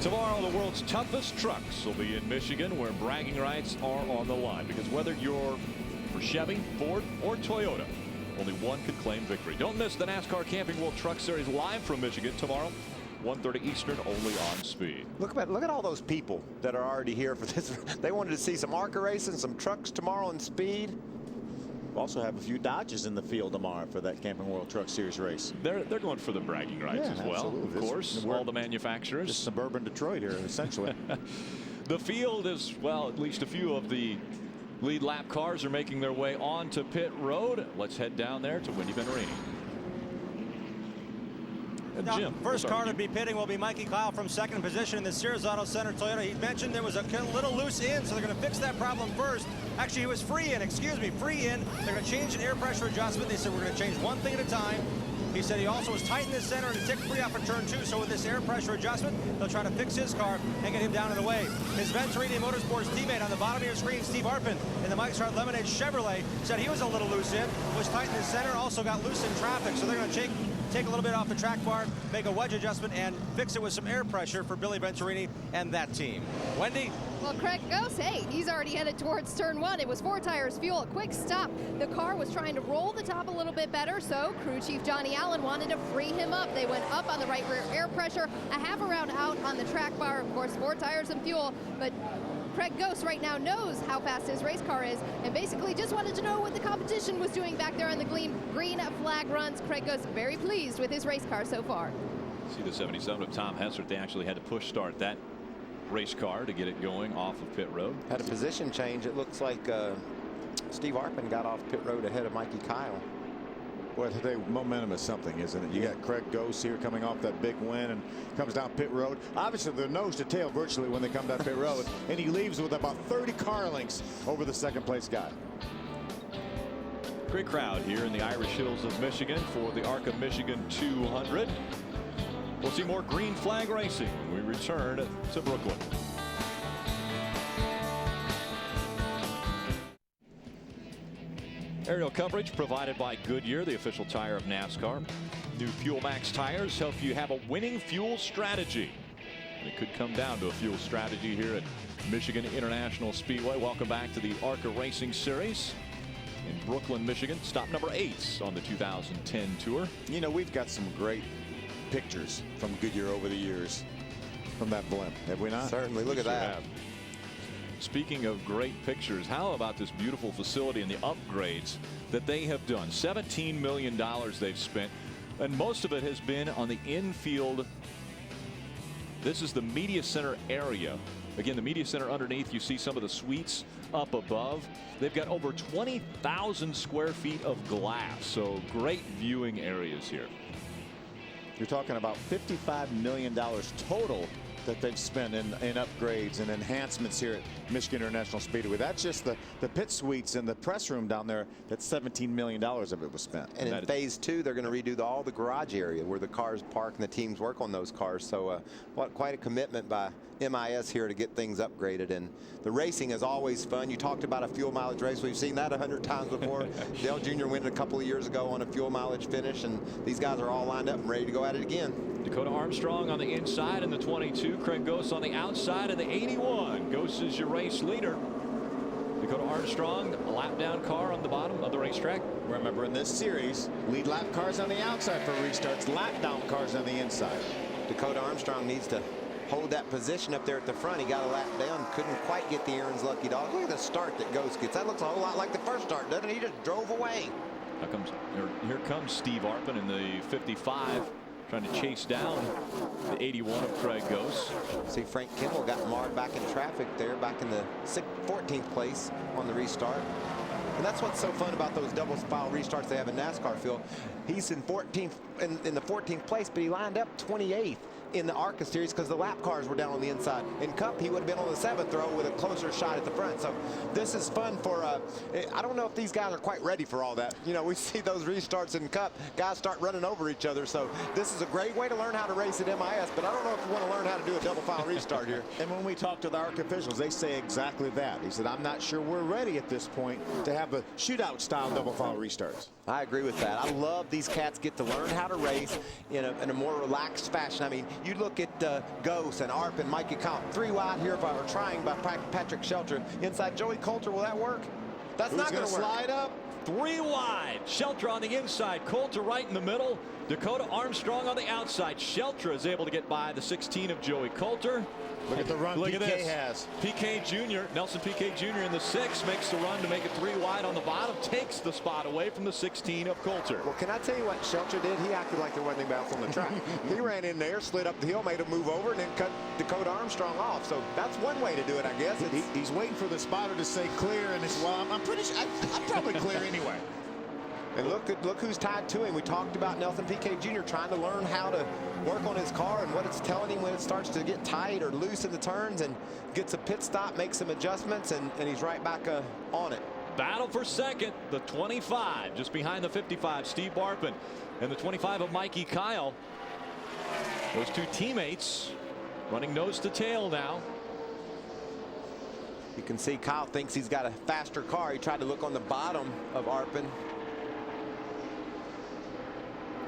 Tomorrow, the world's toughest trucks will be in Michigan, where bragging rights are on the line. Because whether you're for Chevy, Ford, or Toyota, only one could claim victory. Don't miss the NASCAR Camping World Truck Series live from Michigan tomorrow, 1:30 Eastern, only on Speed. Look at all those people that are already here for this. They wanted to see some ARCA racing, some trucks tomorrow in Speed. We also have a few Dodges in the field tomorrow for that Camping World Truck Series race. They're going for the bragging rights as well, absolutely. Of course. All the manufacturers. Just suburban Detroit here, essentially. The field is, well, at least a few of the lead lap cars are making their way onto pit road. Let's head down there to Wendy Venturini. Jim, first car to be pitting will be Mikey Kyle from second position in the Sears Auto Center Toyota. He mentioned there was a little loose in, so they're going to fix that problem first. Actually, he was free in, free in. They're going to change an air pressure adjustment. They said we're going to change one thing at a time. He said he also was tight in the center and tick free off of turn 2. So with this air pressure adjustment, they'll try to fix his car and get him down in the way. His Venturini Motorsports teammate on the bottom of your screen, Steve Arpin, in the Mike's Hard Lemonade Chevrolet, said he was a little loose in, was tight in the center, also got loose in traffic. So they're going to take a little bit off the track bar, make a wedge adjustment, and fix it with some air pressure for Billy Venturini and that team. Wendy? Well, Craig Ghost, hey, he's already headed towards turn 1. It was 4 tires, fuel, a quick stop. The car was trying to roll the top a little bit better, so crew chief Johnny Allen wanted to free him up. They went up on the right rear air pressure, a half a round out on the track bar. Of course, 4 tires and fuel, but Craig Ghost right now knows how fast his race car is and basically just wanted to know what the competition was doing back there on the green flag runs. Craig Ghost very pleased with his race car so far. See the 77 of Tom Hessert. They actually had to push start that race car to get it going off of pit road. Had a position change. It looks like Steve Arpin got off pit road ahead of Mikey Kyle. Boy, today momentum is something, isn't it? You got Craig Ghost here coming off that big win and comes down pit road. Obviously, they're nose to tail virtually when they come down pit road, and he leaves with about 30 car lengths over the second place guy. Great crowd here in the Irish Hills of Michigan for the ARCA Michigan 200. We'll see more green flag racing when we return to Brooklyn. Aerial coverage provided by Goodyear, the official tire of NASCAR. New Fuel Max tires help you have a winning fuel strategy. And it could come down to a fuel strategy here at Michigan International Speedway. Welcome back to the ARCA Racing Series in Brooklyn, Michigan. Stop number 8 on the 2010 tour. You know, we've got some great pictures from Goodyear over the years from that blimp, have we not? Certainly. Look at that. Speaking of great pictures, how about this beautiful facility and the upgrades that they have done? $17 million they've spent, and most of it has been on the infield. This is the media center area. Again, the media center underneath, you see some of the suites up above. They've got over 20,000 square feet of glass, so great viewing areas here. You're talking about $55 million total that they've spent in upgrades and enhancements here at Michigan International Speedway. That's just the pit suites and the press room down there. That's $17 million of it was spent. And in phase 2, they're going to redo all the garage area where the cars park and the teams work on those cars. So quite a commitment by MIS here to get things upgraded. And the racing is always fun. You talked about a fuel mileage race. We've seen that 100 times before. Dale Jr. won a couple of years ago on a fuel mileage finish, and these guys are all lined up and ready to go at it again. Dakota Armstrong on the inside in the 22. Craig Ghost on the outside in the 81. Ghost is your race leader. Dakota Armstrong, a lap down car on the bottom of the racetrack. Remember, in this series, lead lap cars on the outside for restarts, lap down cars on the inside. Dakota Armstrong needs to hold that position up there at the front. He got a lap down, couldn't quite get the Aaron's lucky dog. Look at the start that Ghost gets. That looks a whole lot like the first start, doesn't it? He just drove away. Here comes Steve Arpin in the 55. Trying to chase down the 81 of Craig Ghost. See, Frank Kimmel got marred back in traffic there, back in the 14th place on the restart. And that's what's so fun about those double file restarts they have in NASCAR, Phil. He's in 14th in the 14th place, but he lined up 28th in the ARCA series because the lap cars were down on the inside. In Cup, he would have been on the 7th row with a closer shot at the front. So this is fun for, I don't know if these guys are quite ready for all that. You know, we see those restarts in Cup, guys start running over each other. So this is a great way to learn how to race at MIS, but I don't know if you want to learn how to do a double file restart here. And when we talk to the ARCA officials, they say exactly that. He said, I'm not sure we're ready at this point to have the shootout style double file restarts. I agree with that. I love these cats get to learn how to race in a more relaxed fashion. I mean, You look at Ghost and Arp and Mikey Kyle, 3 wide here by or trying by Patrick Shelter. Inside Joey Coulter, will that work? That's not going to work. Slide up. 3 wide. Shelter on the inside. Coulter right in the middle. Dakota Armstrong on the outside. Shelter is able to get by the 16 of Joey Coulter. Look at the run PK has. PK Jr., Nelson PK Jr. in the 6 makes the run to make it 3 wide on the bottom. Takes the spot away from the 16 of Coulter. Well, can I tell you what Shelter did? He acted like there wasn't anybody else on the track. He ran in there, slid up the hill, made a move over, and then cut Dakota Armstrong off. So that's one way to do it, I guess. He's waiting for the spotter to say clear, and it's, well, I'm pretty sure I'm probably clear anyway. And look who's tied to him. We talked about Nelson Piquet Jr. trying to learn how to work on his car and what it's telling him when it starts to get tight or loose in the turns, and gets a pit stop, makes some adjustments, and he's right back on it. Battle for second. The 25 just behind the 55, Steve Barpin, and the 25 of Mikey Kyle. Those 2 teammates running nose to tail now. You can see Kyle thinks he's got a faster car. He tried to look on the bottom of Arpin.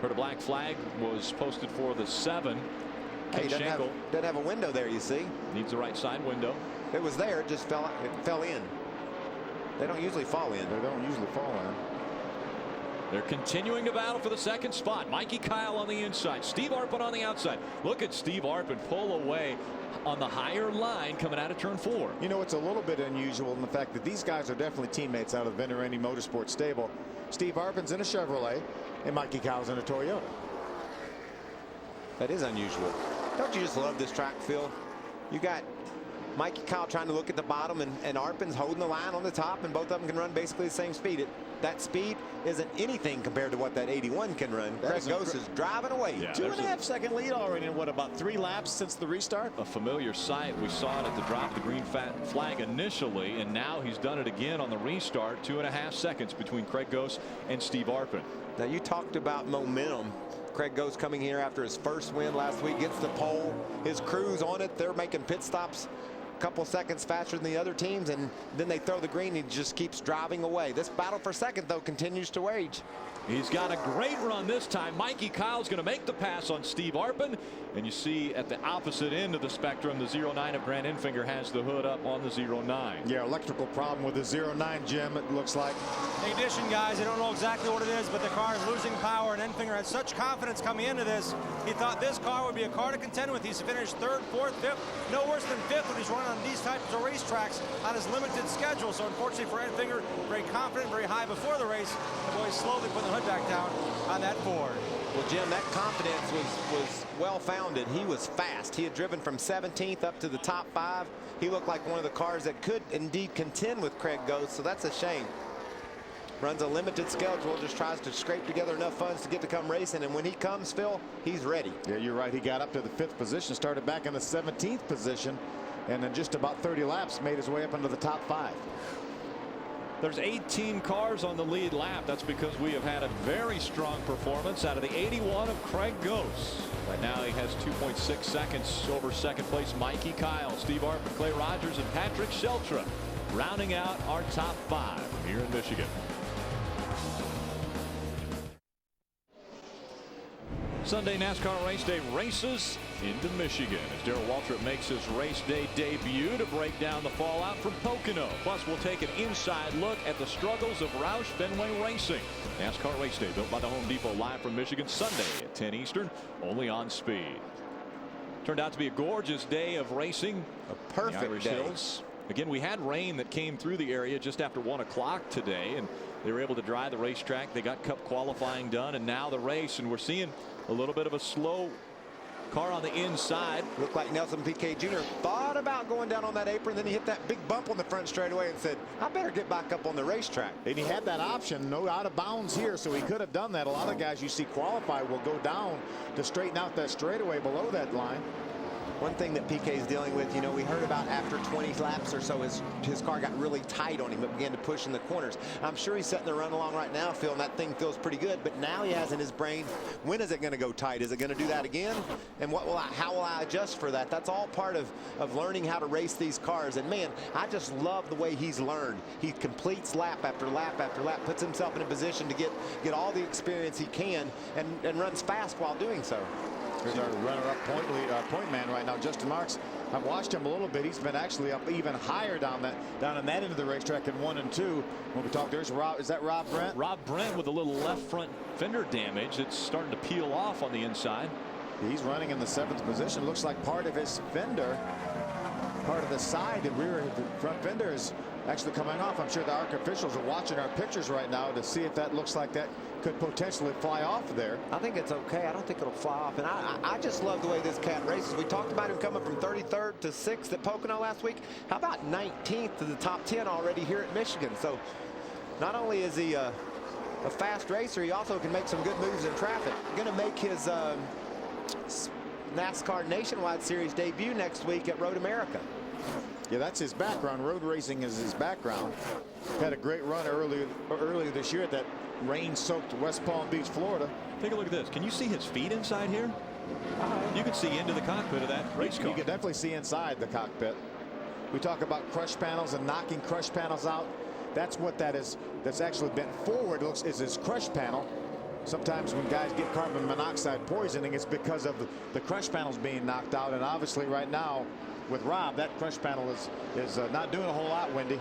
Heard a black flag was posted for the 7. Hey, doesn't have a window there, you see. Needs the right side window. It was there, it just fell in. They don't usually fall in. They don't usually fall in. They're continuing to battle for the 2nd spot. Mikey Kyle on the inside, Steve Arpin on the outside. Look at Steve Arpin pull away on the higher line coming out of turn 4. You know, it's a little bit unusual in the fact that these guys are definitely teammates out of the Menard Motorsports stable. Steve Arpin's in a Chevrolet, and Mikey Kyle's in a Toyota. That is unusual. Don't you just love this track, Phil? You got Mikey Kyle trying to look at the bottom, and Arpin's holding the line on the top, and both of them can run basically the same speed. That speed isn't anything compared to what that 81 can run. Craig Ghost is driving away. Yeah, 2.5 second lead already in what, about 3 laps since the restart? A familiar sight. We saw it at the drop of the green flag initially, and now he's done it again on the restart. 2.5 seconds between Craig Ghost and Steve Arpin. Now, you talked about momentum. Craig Ghost coming here after his first win last week, gets the pole. His crew's on it. They're making pit stops a couple seconds faster than the other teams, and then they throw the green. He just keeps driving away. This battle for second, though, continues to wage. He's got a great run this time. Mikey Kyle's going to make the pass on Steve Arpin, and you see at the opposite end of the spectrum, the 09 of Grant Enfinger has the hood up on the 09. Yeah, electrical problem with the 09, Jim, it looks like. Ignition, guys. I don't know exactly what it is, but the car is losing power, and Enfinger had such confidence coming into this. He thought this car would be a car to contend with. He's finished 3rd, 4th, 5th, no worse than 5th when he's running on these types of racetracks on his limited schedule. So unfortunately for Enfinger, very confident, very high before the race. The boys slowly putting the hood back down on that Ford. Well, Jim, that confidence was well-founded. He was fast. He had driven from 17th up to the top 5. He looked like one of the cars that could indeed contend with Craig Ghost, so that's a shame. Runs a limited schedule, just tries to scrape together enough funds to get to come racing, and when he comes, Phil, he's ready. Yeah, you're right. He got up to the 5th position, started back in the 17th position, and in just about 30 laps made his way up into the top 5. There's 18 cars on the lead lap. That's because we have had a very strong performance out of the 81 of Craig Ghost. Right now he has 2.6 seconds over 2nd place Mikey Kyle, Steve Arpin, Clay Rogers, and Patrick Sheltra rounding out our top 5 here in Michigan. Sunday NASCAR race day races into Michigan as Darrell Waltrip makes his race day debut to break down the fallout from Pocono. Plus, we'll take an inside look at the struggles of Roush Fenway Racing. NASCAR race day built by the Home Depot, live from Michigan, Sunday at 10 Eastern, only on Speed. Turned out to be a gorgeous day of racing. A perfect day. Hills. Again, we had rain that came through the area just after 1 o'clock today, and they were able to dry the racetrack. They got Cup qualifying done, and now the race, and we're seeing a little bit of a slow car on the inside. Looked like Nelson Piquet Jr. thought about going down on that apron, then he hit that big bump on the front straightaway and said, I better get back up on the racetrack. And he had that option, no out of bounds here, so he could have done that. A lot of guys you see qualify will go down to straighten out that straightaway below that line. One thing that PK's dealing with, you know, we heard about after 20 laps or so, his car got really tight on him. It began to push in the corners. I'm sure he's setting the run along right now, Phil, and that thing feels pretty good. But now he has in his brain, when is it going to go tight? Is it going to do that again? And how will I adjust for that? That's all part of learning how to race these cars. And man, I just love the way he's learned. He completes lap after lap after lap, puts himself in a position to get all the experience he can, and runs fast while doing so. Here's our runner-up point man right now, Justin Marks. I've watched him a little bit. He's been actually up even higher down in that end of the racetrack in 1 and 2. When we talk, there's Rob. Is that Rob Brent? Rob Brent with a little left front fender damage. It's starting to peel off on the inside. He's running in the 7th position. Looks like part of his fender, part of the side, the rear front fender is actually coming off. I'm sure the ARCA officials are watching our pictures right now to see if that looks like that could potentially fly off there. I think it's okay. I don't think it'll fly off. And I just love the way this cat races. We talked about him coming from 33rd to 6th at Pocono last week. How about 19th to the top 10 already here at Michigan? So not only is he a fast racer, he also can make some good moves in traffic. Going to make his NASCAR Nationwide Series debut next week at Road America. Yeah, that's his background. Road racing is his background. Had a great run earlier this year at that rain-soaked West Palm Beach, Florida. Take a look at this. Can you see his feet inside here? You can see into the cockpit of that race car. You can definitely see inside the cockpit. We talk about crush panels and knocking crush panels out. That's what that is. That's actually bent forward. Looks is his crush panel. Sometimes when guys get carbon monoxide poisoning, it's because of the crush panels being knocked out. And obviously right now with Rob, that crush panel is not doing a whole lot, Wendy.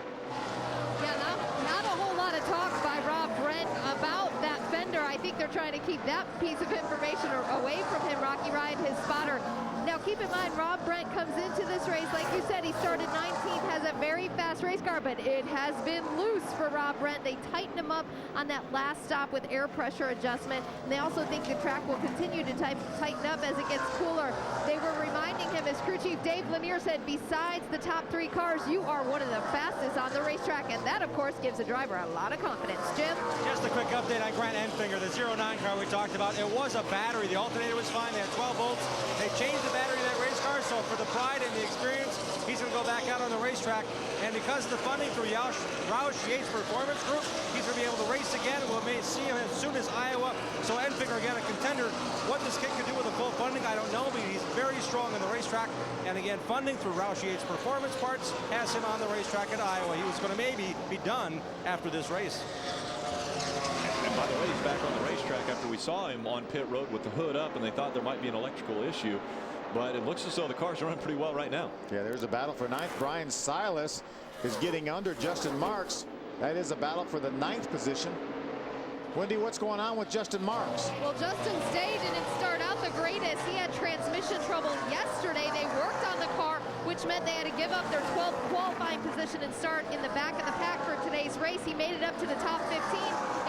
Yeah, not a whole lot of talk by Rob Brent about that fender. I think they're trying to keep that piece of information away from him, Rocky Ryan, his spotter. Now, keep in mind, Rob Brent comes into this race, like you said, he started 19th, has a very fast race car, but it has been loose for Rob Brent. They tightened him up on that last stop with air pressure adjustment, and they also think the track will continue to tighten up as it gets cooler. They were reminding him, as crew chief Dave Lanier said, besides the top 3 cars, you are one of the fastest on the racetrack, and that, of course, gives the driver a lot of confidence. Jim? Just a quick update on Grant Enfinger, the 09 car we talked about. It was a battery. The alternator was fine. They had 12 volts. They changed the battery in that race car, so for the pride and the experience, he's going to go back out on the racetrack. And because of the funding through Roush Yates Performance Group, he's going to be able to race again. We'll see him as soon as Iowa. So Enfinger, again, a contender. What this kid could do with the full funding, I don't know, but he's very strong on the racetrack. And again, funding through Roush Yates Performance Parts has him on the racetrack at Iowa. He was going to maybe be done after this race. And by the way, he's back on the racetrack after we saw him on pit road with the hood up, and they thought there might be an electrical issue. But it looks as though the cars are running pretty well right now. Yeah, there's a battle for 9th. Brian Silas is getting under Justin Marks. That is a battle for the 9th position. Wendy, what's going on with Justin Marks? Well, Justin's day didn't start out the greatest. He had transmission trouble yesterday. They worked on the car, which meant they had to give up their 12th qualifying position and start in the back of the pack for today's race. He made it up to the top 15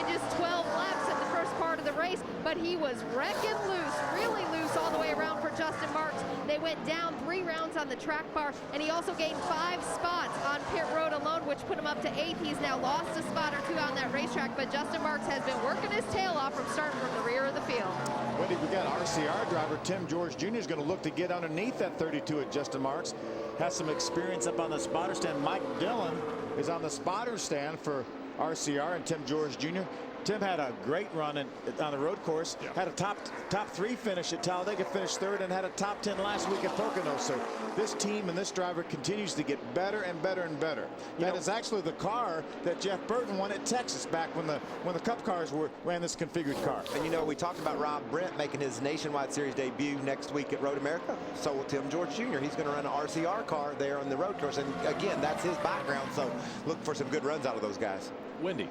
in just 12 laps in the first part of the race, but he was wrecking loose, really loose all the way around for Justin Marks. They went down 3 rounds on the track bar, and he also gained 5 spots on pit road alone, which put him up to 8th. He's now lost a spot or 2 on that racetrack, but Justin Marks has been working his tail off from starting from the rear of the field. Wendy, we got RCR driver Tim George Jr. is going to look to get underneath that 32 at Justin Marks. Has some experience up on the spotter stand. Mike Dillon is on the spotter stand for RCR and Tim George Jr. Tim had a great run on the road course. Yeah. Had a top 3 finish at Talladega, finished 3rd, and had a top 10 last week at Pocono. So this team and this driver continues to get better and better and better. That is actually the car that Jeff Burton won at Texas back when the Cup cars ran this configured car. And you know, we talked about Rob Brent making his Nationwide Series debut next week at Road America. So will Tim George Jr. He's going to run an RCR car there on the road course. And again, that's his background. So look for some good runs out of those guys. Wendy.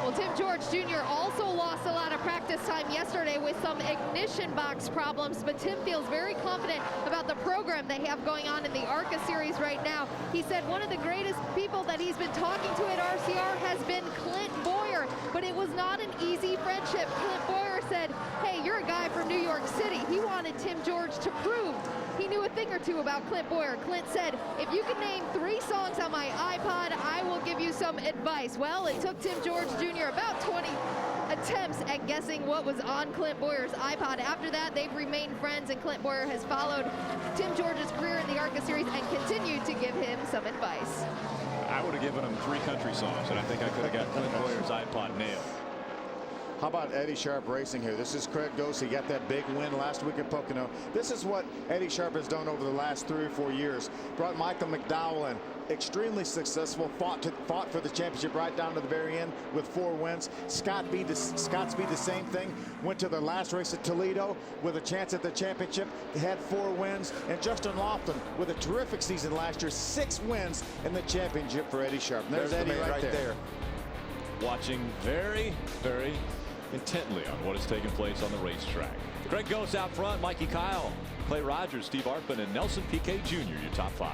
Well, Tim George Jr. also lost a lot of practice time yesterday with some ignition box problems, but Tim feels very confident about the program they have going on in the ARCA series right now. He said one of the greatest people that he's been talking to at RCR has been Clint Boyer, but it was not an easy friendship. Clint Boyer said, hey, you're a guy from New York City. He wanted Tim George to prove he knew a thing or 2 about Clint Boyer. Clint said, if you can name 3 songs on my iPod, I will give you some advice. Well, it took Tim George Jr. about 20 attempts at guessing what was on Clint Boyer's iPod. After that, they've remained friends, and Clint Boyer has followed Tim George's career in the ARCA series and continued to give him some advice. I would have given him 3 country songs, and I think I could have got Clint Boyer's iPod nailed. How about Eddie Sharp racing here? This is Craig Ghost. He got that big win last week at Pocono. This is what Eddie Sharp has done over the last 3 or 4 years. Brought Michael McDowell in. Extremely successful. Fought for the championship right down to the very end with 4 wins. Scott Speed the same thing. Went to the last race at Toledo with a chance at the championship. They had 4 wins. And Justin Lofton with a terrific season last year. 6 wins in the championship for Eddie Sharp. And there's Eddie right there. Watching very, very intently on what is taking place on the racetrack. Greg Ghost out front, Mikey Kyle, Clay Rogers, Steve Arpin, and Nelson Piquet Jr. your top 5.